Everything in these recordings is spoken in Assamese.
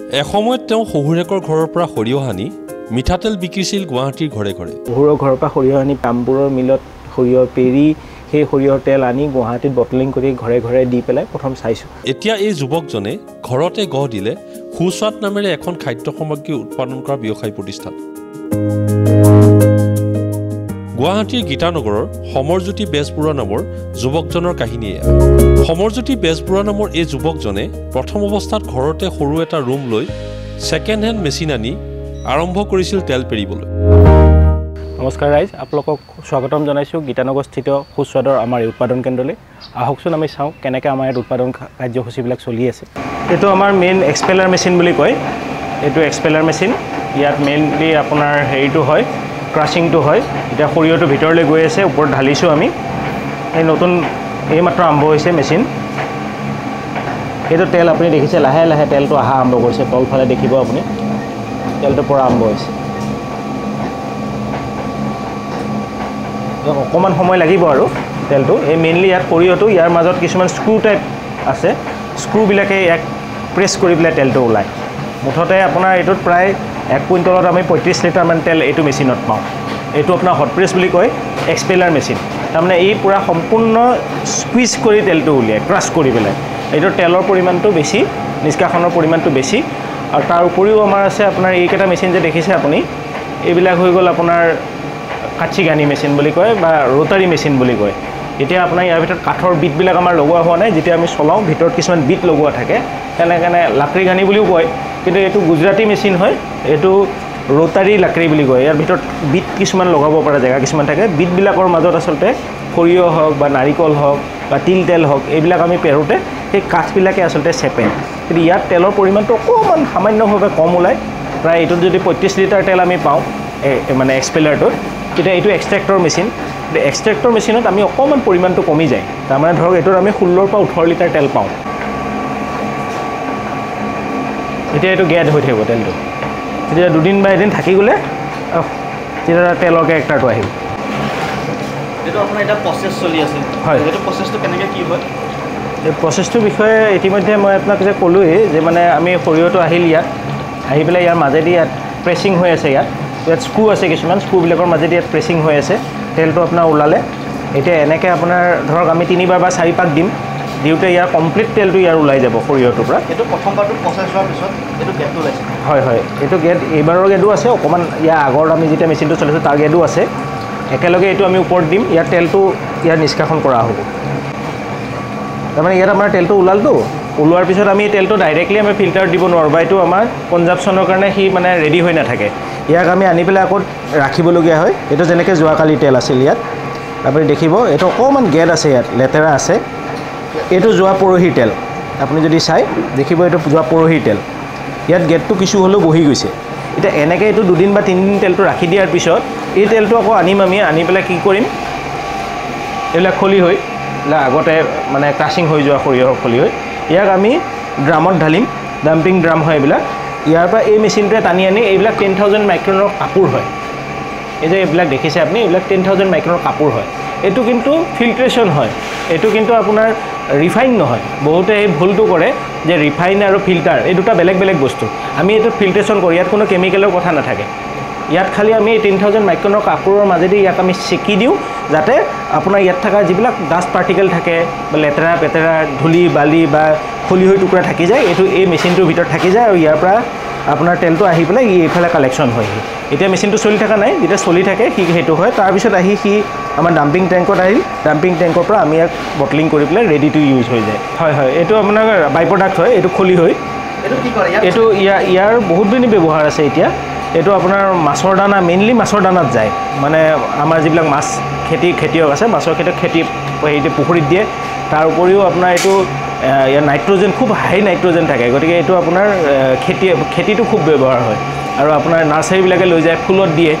এসময়ত তেওঁ শহুৰেকৰ ঘৰৰ পৰা সৰিয়হ আনি মিঠাতেল বিকিছিল গুৱাহাটীৰ ঘৰে ঘৰে। শহুৰৰ ঘৰৰ পৰা সৰিয়হ আনি পামবোৰৰ মিলত সৰিয়হ পেৰি সেই সৰিয়হৰ তেল আনি গুৱাহাটীত বটলিং কৰি ঘৰে ঘৰে দি পেলাই প্ৰথম চাইছোঁ। এতিয়া এই যুৱকজনে ঘৰতে গঢ় দিলে সুস্বাদ নামেৰে এখন খাদ্য সামগ্ৰী উৎপাদন কৰা ব্যৱসায়ী প্ৰতিষ্ঠান। গুৱাহাটীৰ গীতানগৰৰ সমৰজ্যোতি বেজবৰুৱা নামৰ যুৱকজনৰ কাহিনী এয়া। সমৰজ্যোতি বেজবৰুৱা নামৰ এই যুৱকজনে প্ৰথম অৱস্থাত ঘৰতে সৰু এটা ৰুম লৈ ছেকেণ্ড হেণ্ড মেচিন আনি আৰম্ভ কৰিছিল তেল পেৰিবলৈ। নমস্কাৰ ৰাইজ, আপোনালোকক স্বাগতম জনাইছোঁ গীতানগৰস্থিত সুস্বাদৰ আমাৰ এই উৎপাদন কেন্দ্ৰলৈ। আহকচোন আমি চাওঁ কেনেকৈ আমাৰ ইয়াত উৎপাদন কাৰ্যসূচীবিলাক চলি আছে। এইটো আমাৰ মেইন এক্সপেলাৰ মেচিন বুলি কয়। এইটো এক্সপেলাৰ মেচিন। ইয়াত মেইনলি আপোনাৰ হেৰিটো হয়, ক্ৰাছিংটো হয়। এতিয়া সৰিয়হটো ভিতৰলৈ গৈ আছে, ওপৰত ঢালিছোঁ আমি। এই নতুন এইমাত্ৰ আৰম্ভ হৈছে মেচিন। এইটো তেল আপুনি দেখিছে, লাহে লাহে তেলটো অহা আৰম্ভ কৰিছে। তলফালে দেখিব আপুনি তেলটো পৰা আৰম্ভ হৈছে। অকণমান সময় লাগিব আৰু তেলটো। এই মেইনলি ইয়াত সৰিয়হটো, ইয়াৰ মাজত কিছুমান স্ক্ৰু টাইপ আছে। স্ক্ৰুবিলাকে ইয়াক প্ৰেছ কৰি পেলাই তেলটো ওলায়। মুঠতে আপোনাৰ এইটোত প্ৰায় 1 কুইণ্টলত আমি 35 লিটাৰমান তেল এইটো মেচিনত পাওঁ। এইটো আপোনাৰ হট প্ৰেছ বুলি কয়, এক্সপেলাৰ মেচিন। তাৰমানে এই পূৰা সম্পূৰ্ণ স্কুইজ কৰি তেলটো উলিয়ায়, ক্ৰাছ কৰি পেলাই। এইটোৰ তেলৰ পৰিমাণটো বেছি, নিষ্কাশনৰ পৰিমাণটো বেছি। আৰু তাৰ উপৰিও আমাৰ আছে আপোনাৰ এইকেইটা মেচিন যে দেখিছে আপুনি, এইবিলাক হৈ গ'ল আপোনাৰ কাঠিগানি মেচিন বুলি কয় বা ৰোটাৰী মেচিন বুলি কয়। এতিয়া আপোনাৰ ইয়াৰ ভিতৰত কাঠৰ বিটবিলাক আমাৰ লগোৱা হোৱা নাই। যেতিয়া আমি চলাওঁ ভিতৰত কিছুমান বিট লগোৱা থাকে, তেনেকৈ লাকৰি গানি বুলিও কয়। কিন্তু এইটো গুজৰাটী মেচিন হয়, এইটো ৰোটাৰী লাকৰি বুলি কয়। ইয়াৰ ভিতৰত বিট কিছুমান লগাব পৰা জেগা কিছুমান থাকে। বিটবিলাকৰ মাজত আচলতে সৰিয়হ হওক বা নাৰিকল হওক বা তিল তেল হওক, এইবিলাক আমি পেৰোঁতে সেই কাঠবিলাকে আচলতে চেপে। কিন্তু ইয়াত তেলৰ পৰিমাণটো অকণমান সামান্যভাৱে কম ওলায়। প্ৰায় এইটোত যদি 35 লিটাৰ তেল আমি পাওঁ মানে এক্সপেলাৰটোত, তেতিয়া এইটো এক্সট্ৰেক্টৰ মেচিন। এক্সট্ৰেক্টৰ মেচিনত আমি অকণমান পৰিমাণটো কমি যায়। তাৰমানে ধৰক এইটোত আমি 16 পৰা 18 লিটাৰ তেল পাওঁ। এতিয়া এইটো গেদ হৈ থাকিব তেলটো। তেতিয়া দুদিন বা এদিন থাকি গ'লে তেতিয়া তেলৰ কেৰেক্টাৰটো আহিব। এইটো আপোনাৰ এটা প্ৰচেছ চলি আছে। হয়, এইটো প্ৰচেছটো কেনেকৈ কি হয়? এই প্ৰচেছটোৰ বিষয়ে ইতিমধ্যে মই আপোনাক যে ক'লোৱেই যে মানে আমি সৰিয়হটো আহিল ইয়াত, আহি পেলাই ইয়াৰ মাজেদি ইয়াত প্ৰেছিং হৈ আছে। ইয়াত স্ক্ৰু আছে কিছুমান, স্ক্ৰুবিলাকৰ মাজেদি ইয়াত প্ৰেছিং হৈ আছে। তেলটো আপোনাৰ ওলালে এতিয়া এনেকৈ আপোনাৰ ধৰক আমি 3 বাৰ বা 4 পাক দিম। দিওঁতে ইয়াৰ কমপ্লিট তেলটো ইয়াৰ ওলাই যাব সৰিয়হটোৰ পৰা। এইটো প্ৰথমবাৰটো প্ৰচেছ হোৱাৰ পিছত এইটো গেটটো ওলাইছে। হয় হয়, এইটো গেট এইবাৰৰ গেটো আছে। অকণমান ইয়াৰ আগৰ আমি যেতিয়া মেচিনটো চলাইছোঁ তাৰ গেটো আছে। একেলগে এইটো আমি ওপৰত দিম, ইয়াৰ তেলটো ইয়াৰ নিষ্কাশন কৰা হ'ব। তাৰমানে ইয়াত আমাৰ তেলটো ওলালটো, ওলোৱাৰ পিছত আমি তেলটো ডাইৰেক্টলি আমি ফিল্টাৰত দিব নোৱাৰোঁ বা এইটো আমাৰ কনজাম্পশ্যনৰ কাৰণে সি মানে ৰেডি হৈ নাথাকে। ইয়াক আমি আনি পেলাই আকৌ ৰাখিবলগীয়া হয়। এইটো যেনেকৈ যোৱাকালি তেল আছিল ইয়াত আপুনি দেখিব, এইটো অকণমান গেট আছে, ইয়াত লেতেৰা আছে। এইটো যোৱা পৰহিৰ তেল, আপুনি যদি চাই দেখিব এইটো যোৱা পৰহিৰ তেল। ইয়াত গেটটো কিছু হ'লেও বহি গৈছে। এতিয়া এনেকৈ এইটো 2 দিন বা 3 দিন তেলটো ৰাখি দিয়াৰ পিছত এই তেলটো আকৌ আনিম আমি, আনি পেলাই কি কৰিম, এইবিলাক খলি হৈ আগতে মানে ক্ৰাছিং হৈ যোৱা সৰিয়হৰ খলি হৈ ইয়াক আমি ড্ৰামত ঢালিম। ডাম্পিং ড্ৰাম হয় এইবিলাক। ইয়াৰ পৰা এই মেচিনটোৱে টানি আনি এইবিলাক 10,000 মাইক্ৰনৰ কাপোৰ হয়। এই যে এইবিলাক দেখিছে আপুনি, এইবিলাক 10,000 মাইক্ৰনৰ কাপোৰ হয়। এইটো কিন্তু ফিল্ট্ৰেশ্যন হয়, এইটো কিন্তু আপোনাৰ ৰিফাইন নহয়। বহুতে এই ভুলটো কৰে যে ৰিফাইন আৰু ফিল্টাৰ এই দুটা বেলেগ বেলেগ বস্তু। আমি এইটো ফিল্ট্ৰেশ্যন কৰোঁ, ইয়াত কোনো কেমিকেলৰ কথা নাথাকে। ইয়াত খালি আমি 10,000 মাইক্ৰনৰ কাপোৰৰ মাজেদি ইয়াক আমি চেকি দিওঁ, যাতে আপোনাৰ ইয়াত থকা যিবিলাক ডাষ্ট পাৰ্টিকেল থাকে বা লেতেৰা পেতেৰা ধূলি বালি বা খলি হৈ টুকুৰা থাকি যায়, এইটো এই মেচিনটোৰ ভিতৰত থাকি যায় আৰু ইয়াৰ পৰা আপোনাৰ তেলটো আহি পেলাই এইফালে কালেকশ্যন হয়হি। এতিয়া মেচিনটো চলি থকা নাই, যেতিয়া চলি থাকে সি সেইটো হয়। তাৰপিছত আহি সি আমাৰ ডাম্পিং টেংকত আহিল। ডাম্পিং টেংকৰ পৰা আমি ইয়াক বটলিং কৰি পেলাই ৰেডি টু ইউজ হৈ যায়। হয় হয়, এইটো আপোনাৰ বাই প্ৰডাক্ট হয়, এইটো খলি হয়। এইটো কি কৰে? এইটো ইয়াৰ বহুতখিনি ব্যৱহাৰ আছে এতিয়া। এইটো আপোনাৰ মাছৰ দানা, মেইনলি মাছৰ দানাত যায়। মানে আমাৰ যিবিলাক মাছ খেতিয়ক আছে, মাছৰ খেতি হেৰিতে পুখুৰীত দিয়ে। তাৰ উপৰিও আপোনাৰ এইটো ইয়াৰ নাইট্ৰজেন খুব হাই নাইট্ৰজেন থাকে, গতিকে এইটো আপোনাৰ খেতিটো খুব ব্যৱহাৰ হয়। আৰু আপোনাৰ নাৰ্চাৰীবিলাকে লৈ যায়, ফুলত দিয়ে,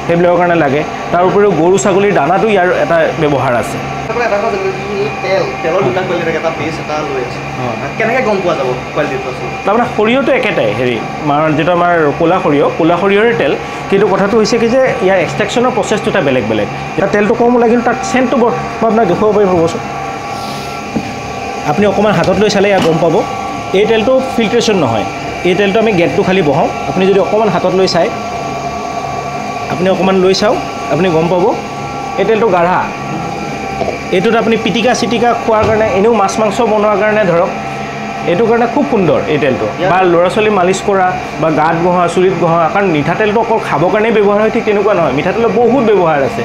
সেইবিলাকৰ কাৰণে লাগে। তাৰ উপৰিও গৰু ছাগলীৰ দানাটো ইয়াৰ এটা ব্যৱহাৰ আছে। তেলৰ দুটা কোৱালিটি থাকে, এটা বেছ এটা লৈ আছে। কেনেকৈ গম পোৱা যাব কোৱালিটিটো? তাৰমানে সৰিয়হটো একেটাই, হেৰি যিটো আমাৰ ক'লা সৰিয়হৰে তেল। কিন্তু কথাটো হৈছে কি যে ইয়াৰ এক্সট্ৰেকশ্যনৰ প্ৰচেছটো বেলেগ বেলেগ। এতিয়া তেলটো কম ওলাই, কিন্তু তাত চেণ্টটো মই আপোনাক দেখুৱাব পাৰিম, ৰ'বচোন। আপুনি অকণমান হাতত লৈ চালে ইয়াক গম পাব। এই তেলটো ফিল্ট্ৰেশ্যন নহয়, এই তেলটো আমি গেটটো খালি বহাওঁ আপুনি যদি অকণমান হাতত লৈ চায় আপুনি অকণমান লৈ চাওক আপুনি গম পাব এই তেলটো গাঢ়া এইটোত আপুনি পিটিকা চিটিকা খোৱাৰ কাৰণে এনেও মাছ মাংস বনোৱাৰ কাৰণে ধৰক এইটো কাৰণে খুব সুন্দৰ এই তেলটো বা ল'ৰা ছোৱালী মালিচ কৰা বা গাত ঘঁহা চুলিত ঘঁহা কাৰণ মিঠাতেলটো অকল খাবৰ কাৰণেই ব্যৱহাৰ হয় ঠিক তেনেকুৱা নহয় মিঠাতেলৰ বহুত ব্যৱহাৰ আছে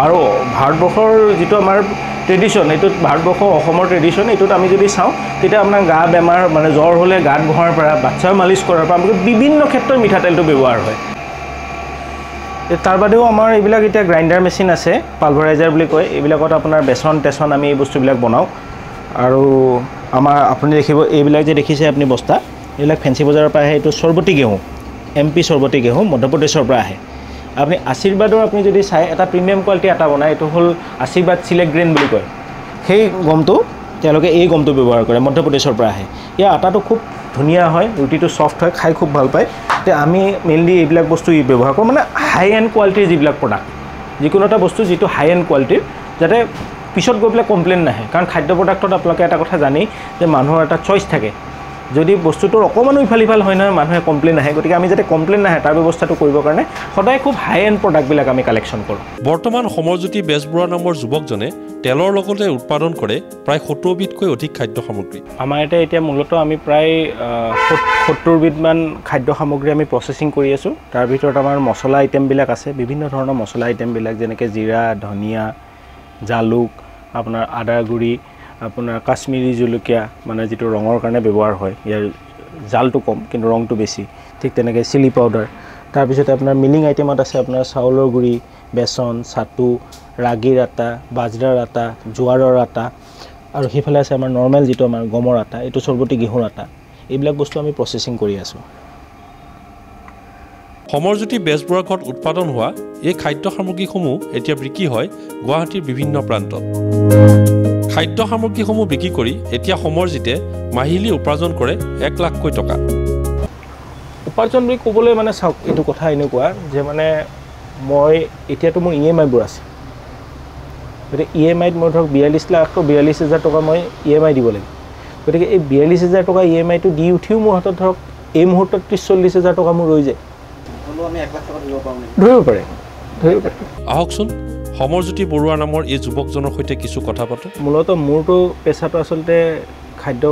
আৰু ভাৰতবৰ্ষৰ যিটো আমাৰ ট্ৰেডিশ্যন এইটোত ভাৰতবৰ্ষ অসমৰ ট্ৰেডিশ্যন এইটোত আমি যদি চাওঁ তেতিয়া আপোনাৰ গা বেমাৰ মানে জ্বৰ হ'লে গাত ঘঁহাৰ পৰা বাচ্ছা মালিচ কৰাৰ পৰা বিভিন্ন ক্ষেত্ৰত মিঠাতেলটো ব্যৱহাৰ হয় তাৰ বাদেও আমাৰ এইবিলাক এতিয়া গ্ৰাইণ্ডাৰ মেচিন আছে পালভাৰাইজাৰ বুলি কয় এইবিলাকত আপোনাৰ বেচন টেচন আমি এই বস্তুবিলাক বনাওঁ আৰু আমাৰ আপুনি দেখিব এইবিলাক যে দেখিছে আপুনি বস্তা এইবিলাক ফেঞ্চি বজাৰৰ পৰা আহে এইটো সৰ্বতী গেহু MP সৰ্বতী গেহু মধ্যপ্ৰদেশৰ পৰা আহে আপুনি আশীৰ্বাদৰ আপুনি যদি চাই এটা প্ৰিমিয়াম কোৱালিটি আটা বনায় এইটো হ'ল আশীৰ্বাদ চিলেক্ট গ্ৰেইন বুলি কয় সেই গমটো তেওঁলোকে এই গমটো ব্যৱহাৰ কৰে মধ্যপ্ৰদেশৰ পৰা আহে ইয়াৰ আটাটো খুব ধুনীয়া হয় ৰুটিটো সফ্ট হয় খাই খুব ভাল পায় তে আমি মেইনলি এইবিলাক বস্তু ব্যৱহাৰ কৰোঁ মানে হাই এণ্ড কোৱালিটিৰ যিবিলাক প্ৰডাক্ট যিকোনো এটা বস্তু যিটো হাই এণ্ড কোৱালিটিৰ যাতে পিছত গৈ পেলাই কমপ্লেইন নাহে কাৰণ খাদ্য প্ৰডাক্টত আপোনালোকে এটা কথা জানেই যে মানুহৰ এটা চইচ থাকে যদি বস্তুটোৰ অকণমানো ইফাল সিফাল হয় নহয় মানুহে কমপ্লেইন আহে গতিকে আমি যাতে কমপ্লেইন নাহে তাৰ ব্যৱস্থাটো কৰিবৰ কাৰণে সদায় খুব হাই এণ্ড প্ৰডাক্টবিলাক আমি কালেকশ্যন কৰোঁ বৰ্তমান সমৰজ্যোতি বেজবৰুৱা নামৰ যুৱকজনে তেলৰ লগতে উৎপাদন কৰে প্ৰায় 70 বিধকৈ অধিক খাদ্য সামগ্ৰী আমাৰ এতিয়া মূলতঃ আমি প্ৰায় 70 বিধমান খাদ্য সামগ্ৰী আমি প্ৰচেছিং কৰি আছোঁ তাৰ ভিতৰত আমাৰ মছলা আইটেমবিলাক আছে বিভিন্ন ধৰণৰ মছলা আইটেমবিলাক যেনেকৈ জিৰা ধনিয়া জালুক আপোনাৰ আদা গুড়ি আপোনাৰ কাশ্মীৰী জলকীয়া মানে যিটো ৰঙৰ কাৰণে ব্যৱহাৰ হয় ইয়াৰ জালটো কম কিন্তু ৰংটো বেছি ঠিক তেনেকৈ চিলি পাউডাৰ তাৰপিছতে আপোনাৰ মিলিং আইটেমত আছে আপোনাৰ চাউলৰ গুড়ি বেচন ছাটু ৰাগীৰ আটা বাজৰাৰ আটা জোৱাৰৰ আটা আৰু সেইফালে আছে আমাৰ নৰ্মেল যিটো আমাৰ গমৰ আটা এইটো সৰ্বতী গেহুৰ আটা এইবিলাক বস্তু আমি প্ৰচেছিং কৰি আছোঁ সমৰজ্যোতি বেজবৰুৱাৰ ঘৰত উৎপাদন হোৱা এই খাদ্য সামগ্ৰীসমূহ এতিয়া বিক্ৰী হয় গুৱাহাটীৰ বিভিন্ন প্ৰান্তত খাদ্য সামগ্ৰীসমূহ বিক্ৰী কৰি এতিয়া সমৰজিতে মাহিলী উপাৰ্জন কৰে 1 লাখকৈ টকা উপাৰ্জন বুলি ক'বলৈ মানে চাওক এইটো কথা এনেকুৱা যে মানে মই এতিয়াতো মোৰ EMI-বোৰ আছে গতিকে EMI-ত মই ধৰক 42,42,000 টকা মই EMI দিব লাগে গতিকে এই 42,000 টকা EMI-টো দি উঠিও মোৰ হাতত ধৰক এই মুহূৰ্তত 30-40,000 টকা মোৰ ৰৈ যায় আমি 1 লাখ টকা ধৰিব পাৰে আহকচোন সমৰজ্যোতি বৰুৱা নামৰ এই যুৱকজনৰ সৈতে কিছু কথা পাতোঁ মূলতঃ মোৰতো পেচাটো আচলতে খাদ্য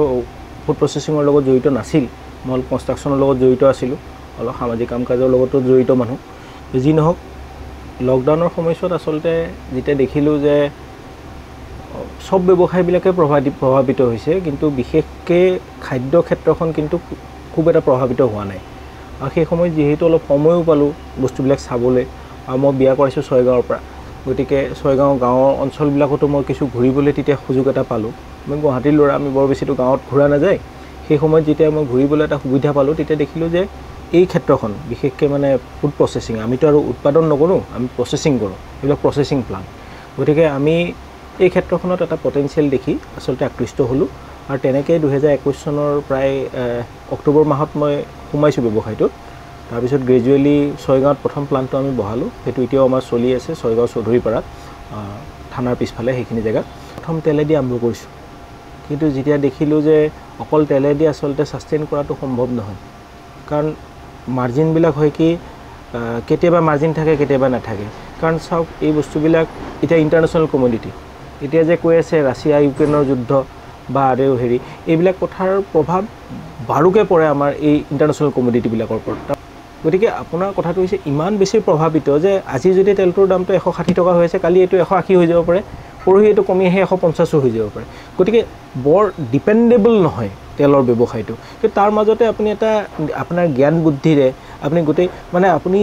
ফুড প্ৰচেছিঙৰ লগত জড়িত নাছিল মই কনষ্ট্ৰাকশ্যনৰ লগত জড়িত আছিলোঁ অলপ সামাজিক কাম কাজৰ লগতো জড়িত মানুহ যি নহওক লকডাউনৰ সময়ছোৱাত আচলতে যেতিয়া দেখিলোঁ যে সব ব্যৱসায়বিলাকে প্ৰভাৱিত হৈছে কিন্তু বিশেষকৈ খাদ্য ক্ষেত্ৰখন কিন্তু খুব এটা প্ৰভাৱিত হোৱা নাই আৰু সেই সময়ত যিহেতু অলপ সময়ো পালোঁ বস্তুবিলাক চাবলৈ আৰু মই বিয়া কৰাইছোঁ ছয়গাঁৱৰ পৰা গতিকে ছয়গাঁও গাঁৱৰ অঞ্চলবিলাকতো মই কিছু ঘূৰিবলৈ তেতিয়া সুযোগ এটা পালোঁ মই গুৱাহাটীৰ ল'ৰা আমি বৰ বেছিতো গাঁৱত ঘূৰা নাযায় সেই সময়ত যেতিয়া মই ঘূৰিবলৈ এটা সুবিধা পালোঁ তেতিয়া দেখিলোঁ যে এই ক্ষেত্ৰখন বিশেষকৈ মানে ফুড প্ৰচেছিং আমিতো আৰু উৎপাদন নকৰোঁ আমি প্ৰচেছিং কৰোঁ এইবিলাক প্ৰচেছিং প্লাণ্ট গতিকে আমি এই ক্ষেত্ৰখনত এটা পটেনচিয়েল দেখি আচলতে আকৃষ্ট হ'লোঁ আৰু তেনেকৈ 2021 চনৰ প্ৰায় অক্টোবৰ মাহত মই সোমাইছোঁ ব্যৱসায়টোত তাৰপিছত গ্ৰেজুৱেলি ছয়গাঁৱত প্ৰথম প্লাণ্টটো আমি বহালোঁ সেইটো এতিয়াও আমাৰ চলি আছে ছয়গাঁও চৌধুৰীপাৰাত থানাৰ পিছফালে সেইখিনি জেগাত প্ৰথম তেলেদি আৰম্ভ কৰিছোঁ কিন্তু যেতিয়া দেখিলোঁ যে অকল তেলেদি আচলতে ছাষ্টেইন কৰাটো সম্ভৱ নহয় কাৰণ মাৰ্জিনবিলাক হয় কি কেতিয়াবা মাৰ্জিন থাকে কেতিয়াবা নাথাকে কাৰণ চাওক এই বস্তুবিলাক এতিয়া ইণ্টাৰনেশ্যনেল কমোডিটি এতিয়া যে কৈ আছে ৰাছিয়া ইউক্ৰেইনৰ যুদ্ধ বা আৰু হেৰি এইবিলাক কথাৰ প্ৰভাৱ বাৰুকৈ পৰে আমাৰ এই ইণ্টাৰনেশ্যনেল কমোডিটিবিলাকৰ ওপৰত গতিকে আপোনাৰ কথাটো হৈছে ইমান বেছি প্ৰভাৱিত যে আজি যদি তেলটোৰ দামটো 160 টকা হৈ আছে কালি এইটো 180 হৈ যাব পাৰে পৰহি এইটো কমি আহি 150 হৈ যাব পাৰে গতিকে বৰ ডিপেণ্ডেবল নহয় তেলৰ ব্যৱসায়টো কিন্তু তাৰ মাজতে আপুনি এটা আপোনাৰ জ্ঞান বুদ্ধিৰে আপুনি গোটেই মানে আপুনি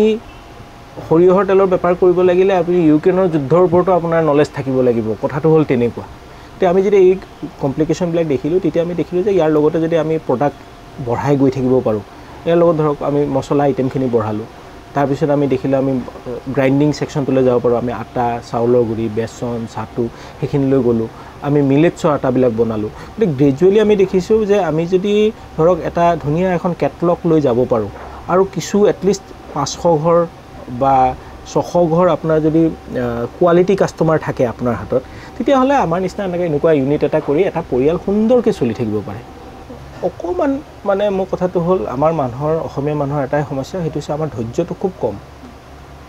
সৰিয়হৰ তেলৰ বেপাৰ কৰিব লাগিলে আপুনি ইউক্ৰেইনৰ যুদ্ধৰ ওপৰতো আপোনাৰ নলেজ থাকিব লাগিব কথাটো হ'ল তেনেকুৱা তেতিয়া আমি যদি এই কমপ্লিকেশ্যনবিলাক দেখিলোঁ তেতিয়া আমি দেখিলোঁ যে ইয়াৰ লগতে যদি আমি প্ৰডাক্ট বঢ়াই গৈ থাকিব পাৰোঁ ইয়াৰ লগত ধৰক আমি মছলা আইটেমখিনি বঢ়ালোঁ তাৰপিছত আমি দেখিলোঁ আমি গ্ৰাইণ্ডিং ছেকশ্যনটোলৈ যাব পাৰোঁ আমি আটা চাউলৰ গুড়ি বেচন ছাটু সেইখিনিলৈ গ'লোঁ আমি মিলেটছৰ আটাবিলাক বনালোঁ গতিকে গ্ৰেজুৱেলি আমি দেখিছোঁ যে আমি যদি ধৰক এটা ধুনীয়া এখন কেটলগ লৈ যাব পাৰোঁ আৰু কিছু এটলিষ্ট 500 ঘৰ বা 600 ঘৰ আপোনাৰ যদি কোৱালিটি কাষ্টমাৰ থাকে আপোনাৰ হাতত তেতিয়াহ'লে আমাৰ নিচিনা এনেকুৱা ইউনিট এটা কৰি এটা পৰিয়াল সুন্দৰকৈ চলি থাকিব পাৰে অকণমান মানে মোৰ কথাটো হ'ল আমাৰ মানুহৰ অসমীয়া মানুহৰ এটাই সমস্যা, সেইটো হৈছে আমাৰ ধৈৰ্যটো খুব কম।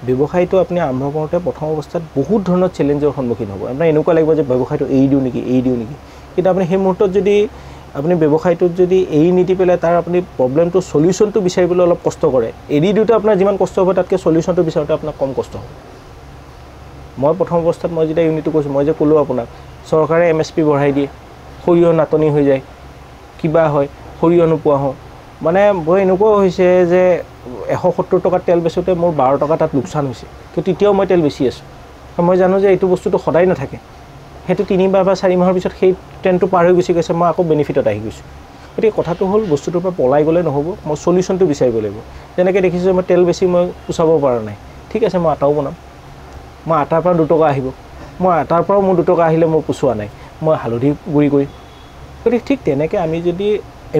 ব্যৱসায়টো আপুনি আৰম্ভ কৰোঁতে প্ৰথম অৱস্থাত বহুত ধৰণৰ চেলেঞ্জৰ সন্মুখীন হ'ব। আপোনাৰ এনেকুৱা লাগিব যে ব্যৱসায়টো এৰি দিওঁ নেকি। কিন্তু আপুনি সেই মুহূৰ্তত যদি আপুনি ব্যৱসায়টোত যদি এৰি নিদি পেলাই তাৰ আপুনি প্ৰব্লেমটো সলিউশ্যনটো বিচাৰিবলৈ অলপ কষ্ট কৰে, এৰি দিওঁতে আপোনাৰ যিমান কষ্ট হ'ব তাতকৈ সলিউশ্যনটো বিচাৰোঁতে আপোনাৰ কম কষ্ট হ'ব। মই প্ৰথম অৱস্থাত মই যেতিয়া ইউনিটটো কৈছোঁ, মই যে ক'লোঁ আপোনাক চৰকাৰে MSP বঢ়াই দিয়ে, সৰিয়হ নাটনি হৈ যায়, কিবা হয়, সৰিয়হ নোপোৱা হওঁ। মানে মোৰ এনেকুৱাও হৈছে যে 170 টকাত তেল বেচোঁতে মোৰ 12 টকা তাত লোকচান হৈছে, কিন্তু তেতিয়াও মই তেল বেচি আছোঁ। মই জানো যে এইটো বস্তুটো সদায় নাথাকে, সেইটো 3 মাহ বা 4 মাহৰ পিছত সেই ট্ৰেণ্ডটো পাৰ হৈ গুচি গৈছে, মই আকৌ বেনিফিটত আহি গৈছোঁ। গতিকে কথাটো হ'ল বস্তুটোৰ পৰা পলাই গ'লে নহ'ব, মই সলিউশ্যনটো বিচাৰিব লাগিব। যেনেকৈ দেখিছোঁ মই তেল বেছি মই পোচাব পৰা নাই, ঠিক আছে মই আটাও বনাম, মই আটাৰ পৰা 2 টকা আহিব, মই আটাৰ পৰাও মোৰ 2 টকা আহিলে মই পোচোৱা নাই, মই হালধি গুড়ি কৰিম। গতিকে ঠিক তেনেকৈ আমি যদি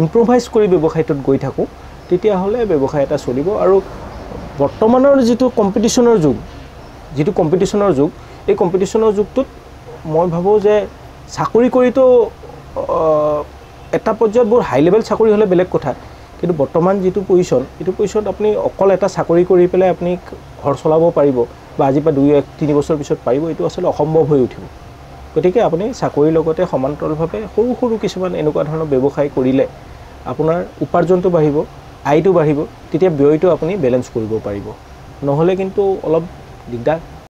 ইম্প্ৰভাইজ কৰি ব্যৱসায়টোত গৈ থাকোঁ, তেতিয়াহ'লে ব্যৱসায় এটা চলিব। আৰু বৰ্তমানৰ যিটো কম্পিটিশ্যনৰ যুগ, এই কম্পিটিশ্যনৰ যুগটোত মই ভাবোঁ যে চাকৰি কৰিতো এটা পৰ্যায়ত বহুত হাই লেভেল চাকৰি হ'লে বেলেগ কথা, কিন্তু বৰ্তমান যিটো পজিশ্যন, এইটো পজিশ্যনত আপুনি অকল এটা চাকৰি কৰি পেলাই আপুনি ঘৰ চলাব পাৰিব বা আজিৰ পৰা 2-3 বছৰ পিছত পাৰিব, এইটো আচলতে অসম্ভৱ হৈ উঠিব। গতিকে আপুনি চাকৰিৰ লগতে সমান্তৰালভাৱে সৰু সৰু কিছুমান এনেকুৱা ধৰণৰ ব্যৱসায় কৰিলে আপোনাৰ উপাৰ্জনটো বাঢ়িব, আয়টো বাঢ়িব, তেতিয়া ব্যয়টো আপুনি বেলেঞ্চ কৰিব পাৰিব। নহ'লে কিন্তু অলপ দিগদাৰ।